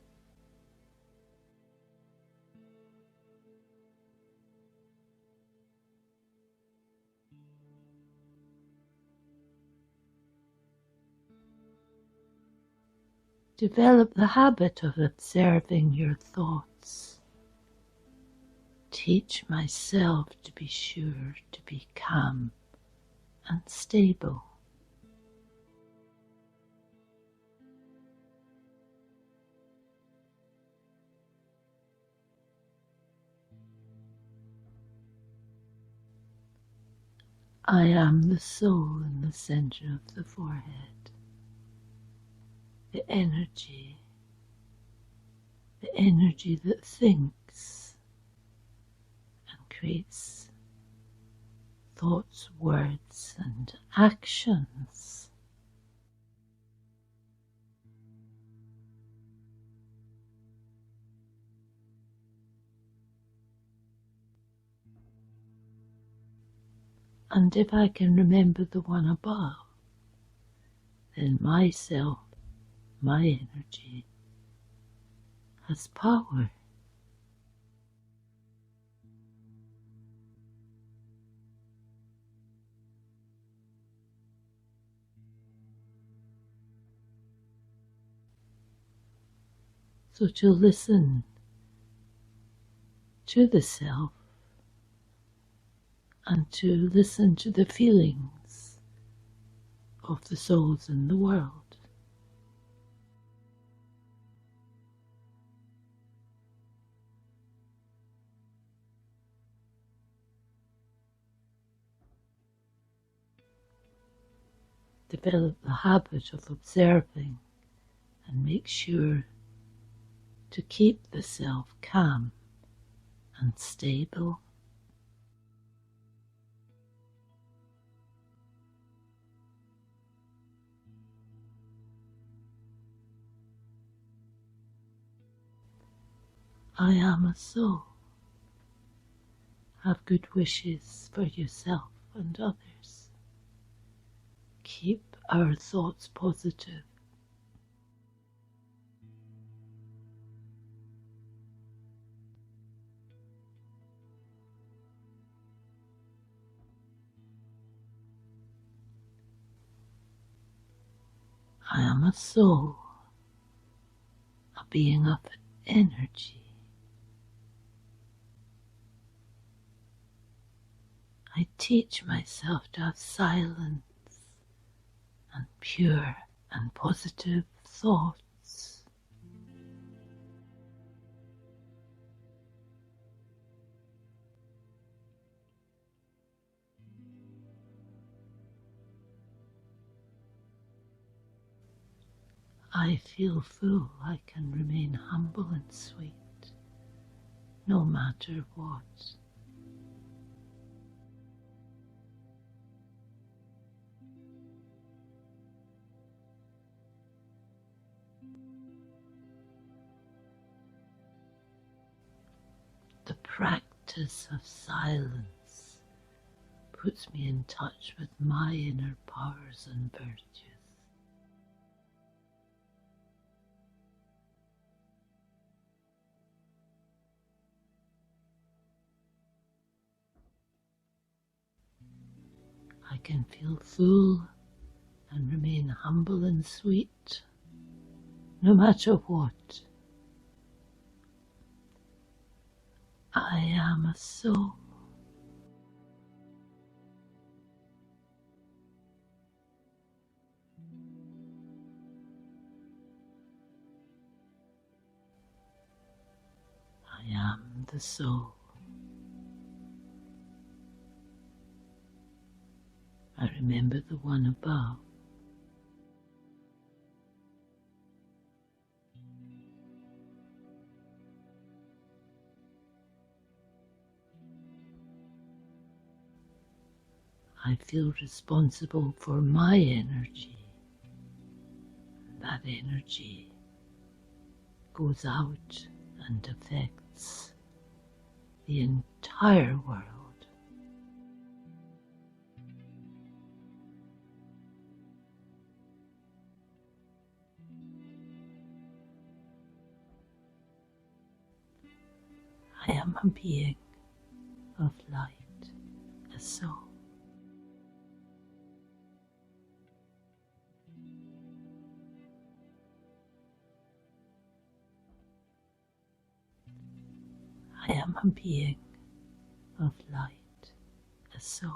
Develop the habit of observing your thoughts. Teach myself to be sure to be calm and stable. I am the soul in the center of the forehead, the energy that thinks and creates thoughts, words, and actions. And if I can remember the one above, then myself, my energy, has power. So to listen to the self and to listen to the feelings of the souls in the world. Develop the habit of observing and make sure to keep the self calm and stable. I am a soul. Have good wishes for yourself and others. Keep our thoughts positive. I am a soul, a being of energy. I teach myself to have silence and pure and positive thoughts. I feel full. I can remain humble and sweet, no matter what. The practice of silence puts me in touch with my inner powers and virtues. I can feel full and remain humble and sweet, no matter what. I am a soul. I am the soul. I remember the one above. I feel responsible for my energy. that energy goes out and affects the entire world. I am a being of light, a soul. I am a being of light, a soul.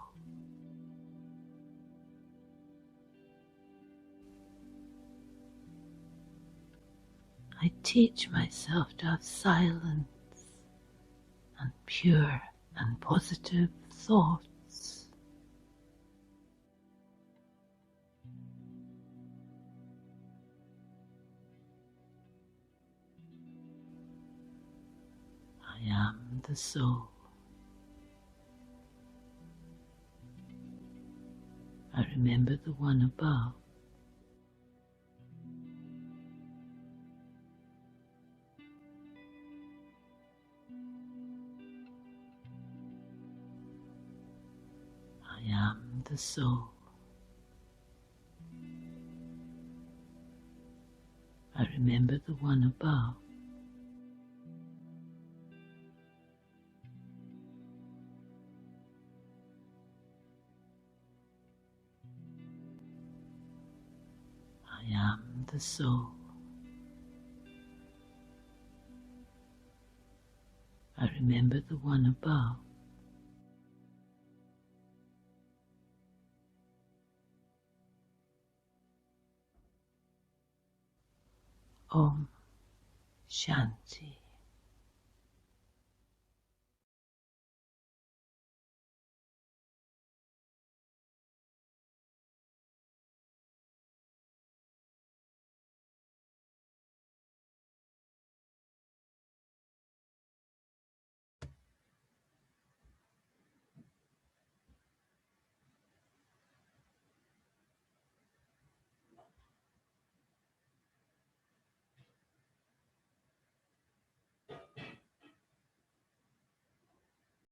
I teach myself to have silence and pure and positive thoughts. I am the soul. I remember the one above. I am the soul. I remember the one above. I am the soul. I remember the one above. Om Shanti.